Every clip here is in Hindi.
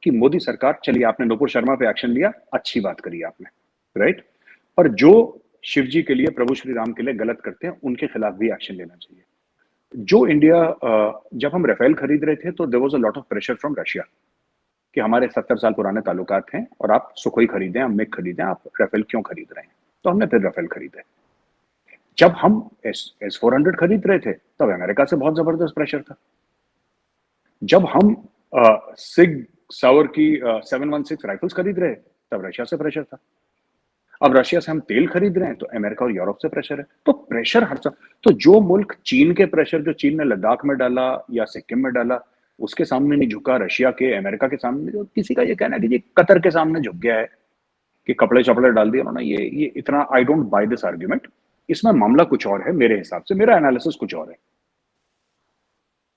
कि मोदी सरकार, चलिए आपने नुपुर शर्मा पे एक्शन लिया, अच्छी बात करी आपने, राइट? पर जो शिव जी के लिए, प्रभु श्री राम के लिए गलत करते हैं, उनके खिलाफ भी एक्शन लेना चाहिए। जो इंडिया, जब हम राफेल खरीद रहे थे तो there was a lot of pressure from Russia कि हमारे 70 साल पुराने ताल्लुकात हैं और आप सुखोई खरीदें, आप मिग खरीदें, आप राफेल क्यों खरीद रहे हैं? तो हमने फिर राफेल खरीदे। जब हम एस 400 खरीद रहे थे तब अमेरिका से बहुत जबरदस्त प्रेशर था। जब हम सिग सावर की 716 राइफल्स खरीद रहे तब रशिया से प्रेशर था। अब रशिया से हम तेल खरीद रहे हैं तो अमेरिका और यूरोप से प्रेशर है। तो प्रेशर हर सब, तो जो मुल्क चीन के प्रेशर, जो चीन ने लद्दाख में डाला या सिक्किम में डाला, उसके सामने नहीं झुका, रशिया के, अमेरिका के सामने, जो किसी का ये कहना है कि जी कतर के सामने झुक गया है कि कपड़े चपड़े डाल दिए उन्होंने, ये इतना, I don't by this argument. इसमें मामला कुछ और है मेरे हिसाब से, मेरा एनालिसिस कुछ और है।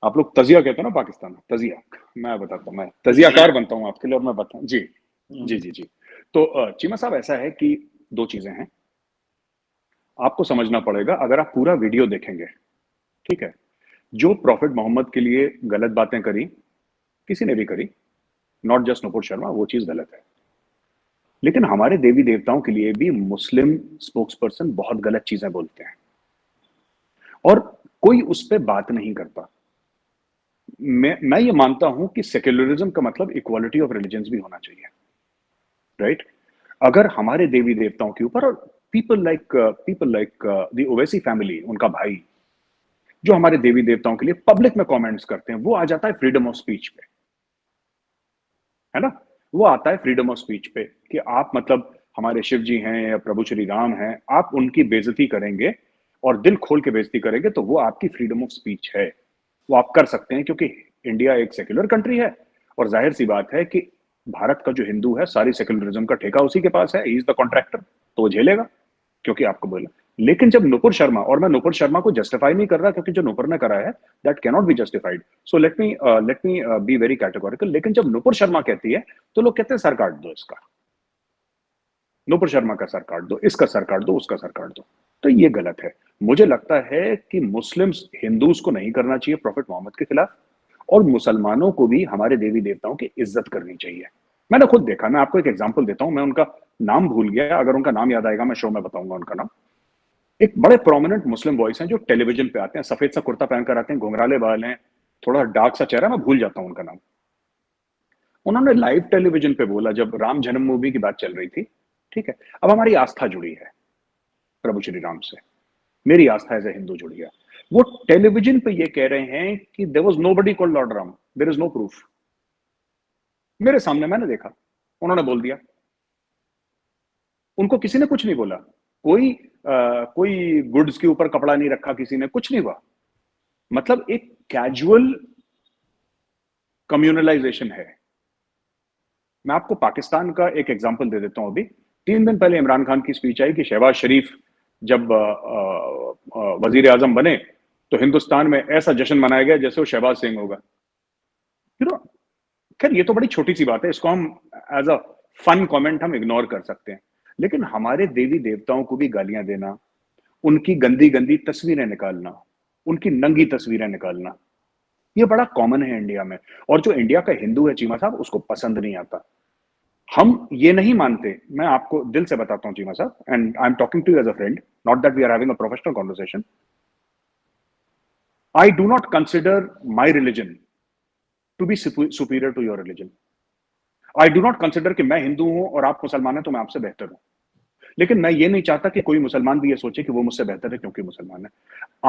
आप लोग तजिया कहते हो ना पाकिस्तान में, तजिया, मैं बताता हूँ, मैं तजियाकार बनता हूँ आपके लिए और मैं बताऊँ जी। जी जी जी। तो चीमा साहब, ऐसा है कि दो चीजें हैं, आपको समझना पड़ेगा। अगर आप पूरा वीडियो देखेंगे, ठीक है, जो प्रॉफिट मोहम्मद के लिए गलत बातें करी, किसी ने भी करी, नॉट जस्ट नुपुर शर्मा, वो चीज गलत है। लेकिन हमारे देवी देवताओं के लिए भी मुस्लिम स्पोक्स पर्सन बहुत गलत चीजें बोलते हैं और कोई उस पर बात नहीं करता। मैं ये मानता हूं कि सेक्युलरिज्म का मतलब इक्वालिटी ऑफ रिलीजन्स भी होना चाहिए, राइट? अगर हमारे देवी देवताओं के ऊपर, और people like the Owaisi family, उनका भाई, जो हमारे देवी देवताओं के लिए पब्लिक में कमेंट्स करते हैं, वो आ जाता है फ्रीडम ऑफ स्पीच पे, है ना? वो आता है फ्रीडम ऑफ स्पीच पे कि आप मतलब हमारे शिव जी हैं या प्रभु श्री राम हैं, आप उनकी बेइज्जती करेंगे और दिल खोल के बेइज्जती करेंगे तो वो आपकी फ्रीडम ऑफ स्पीच है, वो आप कर सकते हैं, क्योंकि इंडिया एक सेक्युलर कंट्री है और जाहिर सी बात है कि भारत का जो हिंदू है, सारी सेक्युलरिज्म का ठेका उसी के पास है, ही इज द कॉन्ट्रैक्टर, तो वो झेलेगा क्योंकि आपको बोला। लेकिन जब नुपुर शर्मा, और मैं नुपुर शर्मा को जस्टिफाई नहीं कर रहा क्योंकि जो नुपुर ने करा है that can not be justified, so let me be very categorical. लेकिन जब नुपुर शर्मा कहती है तो लोग कहते हैं सर काट दो इसका, नुपुर शर्मा का सर काट दो, इसका सर काट दो, उसका सर काट दो, तो ये गलत है। मुझे लगता है कि मुस्लिम्स हिंदूज को नहीं करना चाहिए प्रॉफिट मोहम्मद के खिलाफ, और मुसलमानों को भी हमारे देवी देवताओं की इज्जत करनी चाहिए। मैंने खुद देखा, मैं आपको एक एग्जांपल देता हूं, मैं उनका नाम भूल गया, अगर उनका नाम याद आएगा मैं शो में बताऊंगा उनका नाम। एक बड़े प्रोमिनेंट मुस्लिम वॉइस हैं जो टेलीविजन पे आते हैं, सफेद सा कुर्ता पहनकर आते हैं, घुंघराले बाल हैं, थोड़ा डार्क सा चेहरा, मैं भूल जाता हूं उनका नाम। उन्होंने लाइव टेलीविजन पे बोला जब राम जन्मभूमि की बात चल रही थी, ठीक है, अब हमारी आस्था जुड़ी है प्रभु श्री राम से, मेरी आस्था एज ए हिंदू जुड़ी है। वो टेलीविजन पे ये कह रहे हैं कि there was nobody called lord Ram, there is no proof. मेरे सामने मैंने देखा, उन्होंने बोल दिया, उनको किसी ने कुछ नहीं बोला, कोई गुड्स के ऊपर कपड़ा नहीं रखा किसी ने, कुछ नहीं हुआ। मतलब एक कैजुअल कम्युनलाइजेशन है। मैं आपको पाकिस्तान का एक एग्जांपल दे देता हूं। अभी 3 दिन पहले इमरान खान की स्पीच आई कि शहबाज शरीफ जब वजीर आजम बने तो हिंदुस्तान में ऐसा जश्न मनाया गया जैसे वो शहबाज सिंह होगा। खैर ये तो बड़ी छोटी सी बात है, इसको हम एज अ फन कमेंट हम इग्नोर कर सकते हैं। लेकिन हमारे देवी देवताओं को भी गालियां देना, उनकी गंदी गंदी तस्वीरें निकालना, उनकी नंगी तस्वीरें निकालना, ये बड़ा कॉमन है इंडिया में। और जो इंडिया का हिंदू है चीमा साहब, उसको पसंद नहीं आता। हम ये नहीं मानते, मैं आपको दिल से बताता हूं चीमा साहब, and I am talking to you as a friend, not that we are having a professional conversation. I do not consider my religion to be superior to your religion. I do not consider कि मैं हिंदू हूं और आप मुसलमान हैं तो मैं आपसे बेहतर हूं। लेकिन मैं ये नहीं चाहता कि कोई मुसलमान भी ये सोचे कि वो मुझसे बेहतर है क्योंकि मुसलमान है।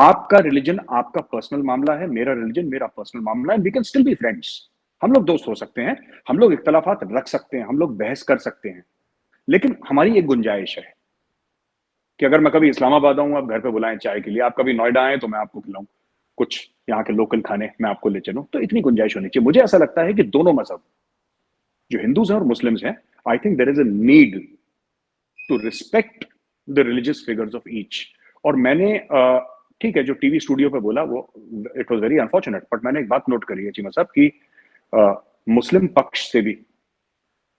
आपका रिलीजन आपका पर्सनल मामला है, मेरा रिलीजन मेरा पर्सनल मामला है, we can still be friends. हम लोग दोस्त हो सकते हैं, हम लोग इख्तलाफात रख सकते हैं, हम लोग बहस कर सकते हैं, लेकिन हमारी एक गुंजाइश है कि अगर मैं कभी इस्लामाबाद आऊं, आप घर पे बुलाएं चाय के लिए, आप कभी नोएडा आए तो मैं आपको खिलाऊं कुछ यहाँ के लोकल खाने, मैं आपको ले चलूं, तो इतनी गुंजाइश होनी चाहिए। मुझे ऐसा लगता है कि दोनों मजहब, जो हिंदूज हैं और मुस्लिम्स हैं, I think there is a need to respect the religious figures of each. और मैंने ठीक है, जो टीवी स्टूडियो पे बोला वो it was very unfortunate, but मैंने एक बात नोट करी है चीमा साहब कि मुस्लिम पक्ष से भी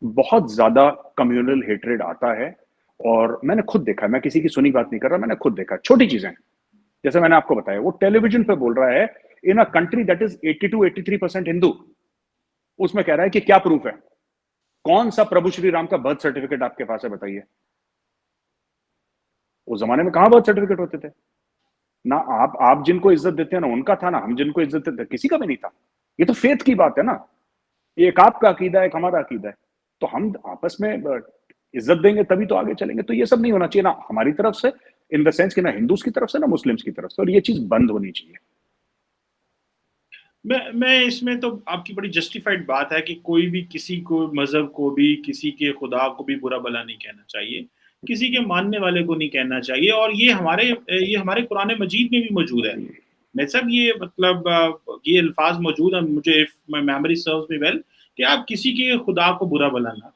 बहुत ज्यादा कम्युनल हेट्रेड आता है। और मैंने खुद देखा, मैं किसी की सुनी बात नहीं कर रहा, मैंने खुद देखा, छोटी चीजें, जैसे मैंने आपको बताया, वो टेलीविजन पे बोल रहा है in a country that is 82-83% Hindu, उसमें कह रहा है कि क्या प्रूफ है, कौन सा प्रभु श्री राम का बर्थ सर्टिफिकेट आपके पास है बताइए। उस जमाने में कहां बर्थ सर्टिफिकेट होते थे? ना आप जिनको इज्जत देते हैं ना उनका था, ना हम जिनको इज्जत देते किसी का भी नहीं था। ये तो फेथ की बात है ना, ये एक आपका अकीदा है, एक हमारा अकीदा है, तो हम आपस में इज्जत देंगे तभी तो आगे चलेंगे। तो ये सब नहीं होना चाहिए ना हमारी तरफ से, इन द सेंस कि ना हिंदूज की तरफ से ना मुस्लिम्स की तरफ से, और ये चीज बंद होनी चाहिए। मैं इसमें तो आपकी बड़ी जस्टिफाइड बात है कि कोई भी किसी को मजहब को भी, किसी के खुदा को भी बुरा भला नहीं कहना चाहिए, किसी के मानने वाले को नहीं कहना चाहिए, और ये हमारे कुरान मजीद में भी मौजूद है। मैं सब ये मतलब ये अल्फाज मौजूद है, मुझे if my memory serves me well, कि आप किसी के खुदा को बुरा भला ना,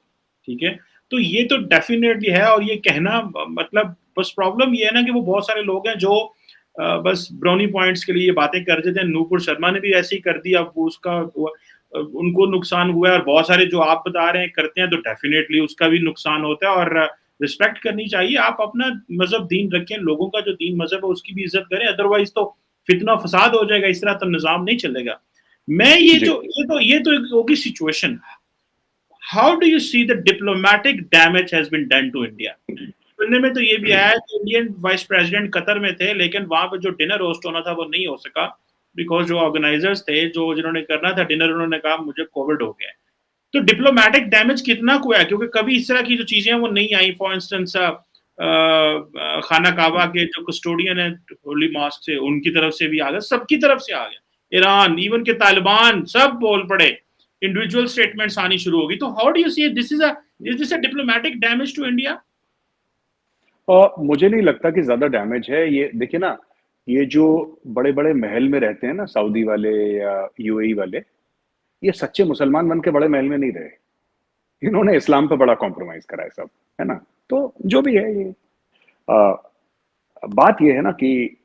ठीक है। तो ये तो डेफिनेटली है, और ये कहना मतलब बस प्रॉब्लम ये है ना कि वो बहुत सारे लोग हैं जो बस ब्राउनी पॉइंट्स के लिए ये बातें कर देते हैं। नूपुर शर्मा ने भी ऐसे ही कर दी, अब वो उनको नुकसान हुआ है, और बहुत सारे जो आप बता रहे हैं करते हैं, तो डेफिनेटली उसका भी नुकसान होता है, और रिस्पेक्ट करनी चाहिए। आप अपना मजहब दीन रखें, लोगों का जो दीन मजहब है उसकी भी इज्जत करें, अदरवाइज तो फितना फसाद हो जाएगा, इस तरह तो निजाम नहीं चलेगा। मैं ये तो एक होगी situation. How do you see the diplomatic damage has been done to India? सुनने में तो ये भी आया कि इंडियन वाइस प्रेसिडेंट कतर में थे, लेकिन वहां पर जो डिनर होस्ट होना था वो नहीं हो सका, बिकॉज जो ऑर्गेनाइजर्स थे, जो जिन्होंने करना था डिनर, उन्होंने कहा मुझे कोविड हो गया है। तो डिप्लोमेटिक डैमेज कितना हुआ है, क्योंकि कभी इस तरह की जो चीजें हैं वो नहीं आई। फॉर इंस्टेंस खाना काबा के जो कस्टोडियन है होली मॉस्क से, उनकी तरफ से भी आ गया, सबकी तरफ से आ गया, ईरान, इवन के तालिबान सब बोल पड़े, इंडिविजुअल स्टेटमेंट्स आनी शुरू होगी। तो how do you see is this a diplomatic damage to India? मुझे नहीं लगता कि ज्यादा डैमेज है। ये देखिए ना, ये जो बड़े बड़े महल में रहते हैं ना सऊदी वाले या यूएई वाले, ये सच्चे मुसलमान बन के बड़े महल में नहीं रहे, इन्होंने इस्लाम पे बड़ा कॉम्प्रोमाइज करा है सब, है ना। तो जो भी है ये आ, बात ये है ना कि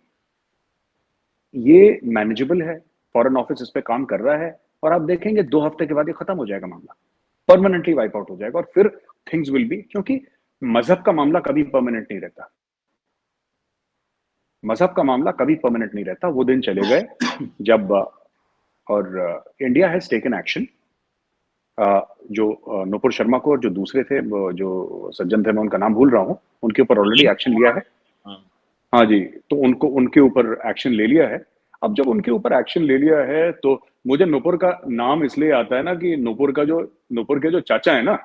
ये मैनेजेबल है, फॉरेन ऑफिस इस पे काम कर रहा है, और आप देखेंगे 2 हफ्ते के बाद ये खत्म हो जाएगा मामला, परमानेंटली वाइप आउट हो जाएगा, और फिर थिंग्स विल बी, क्योंकि मजहब का मामला कभी परमानेंट नहीं रहता। मजहब का मामला कभी परमानेंट नहीं रहता, वो दिन चले गए जब और इंडिया हैज टेकन एक्शन। जो नुपुर शर्मा को और जो दूसरे थे, जो सज्जन थे, मैं उनका नाम भूल रहा हूँ, उनके ऊपर ऑलरेडी एक्शन लिया है। हाँ जी, तो उनके ऊपर एक्शन ले लिया है। अब जब उनके ऊपर एक्शन ले लिया है, तो मुझे नुपुर का नाम इसलिए आता है ना कि नुपुर के जो चाचा है ना,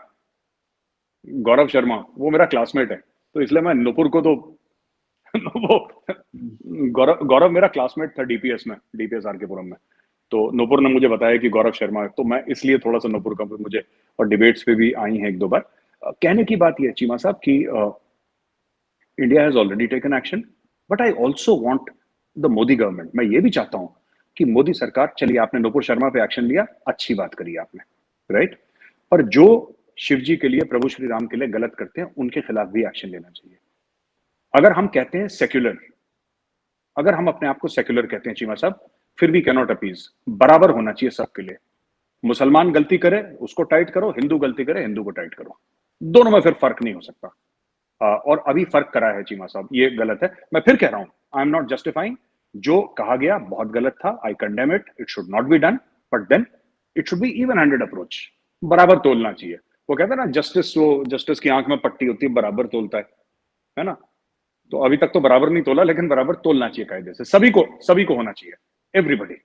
गौरव शर्मा, वो मेरा क्लासमेट है, तो इसलिए मैं नुपुर को तो वो गौरव मेरा क्लासमेट था डीपीएस में, डीपीएस आर के पुरम में। तो नुपुर ने मुझे बताया कि गौरव शर्मा है, तो मैं इसलिए थोड़ा सा नुपुर का मुझे, और डिबेट्स पे भी आई हैं 1-2 बार। कहने की बात यह है चीमा साहब कि India has already taken action, but I also want the Modi government, मैं ये भी चाहता हूं कि मोदी सरकार, चलिए आपने नुपुर शर्मा पे एक्शन लिया, अच्छी बात करी आपने, राइट, पर जो शिव जी के लिए, प्रभु श्री राम के लिए गलत करते हैं उनके खिलाफ भी एक्शन लेना चाहिए। अगर हम कहते हैं सेक्युलर, अगर हम अपने आप को सेक्युलर कहते हैं चीमा साहब, फिर भी कैनॉट अपीज, बराबर होना चाहिए सबके लिए। मुसलमान गलती करे उसको टाइट करो, हिंदू गलती करे हिंदू को टाइट करो, दोनों में फिर फर्क नहीं हो सकता। और अभी फर्क करा है चीमा साहब, ये गलत है। मैं फिर कह रहा हूं, आई एम नॉट जस्टिफाइंग, जो कहा गया बहुत गलत था, I condemn it, it should not be done, but then it should be even handed approach, बराबर तोलना चाहिए। वो कहते हैं ना जस्टिस, वो जस्टिस की आंख में पट्टी होती है, बराबर तोलता है ना। तो अभी तक तो बराबर नहीं तोला, लेकिन बराबर तोलना चाहिए कायदे से, सभी को होना चाहिए, एवरीबडी।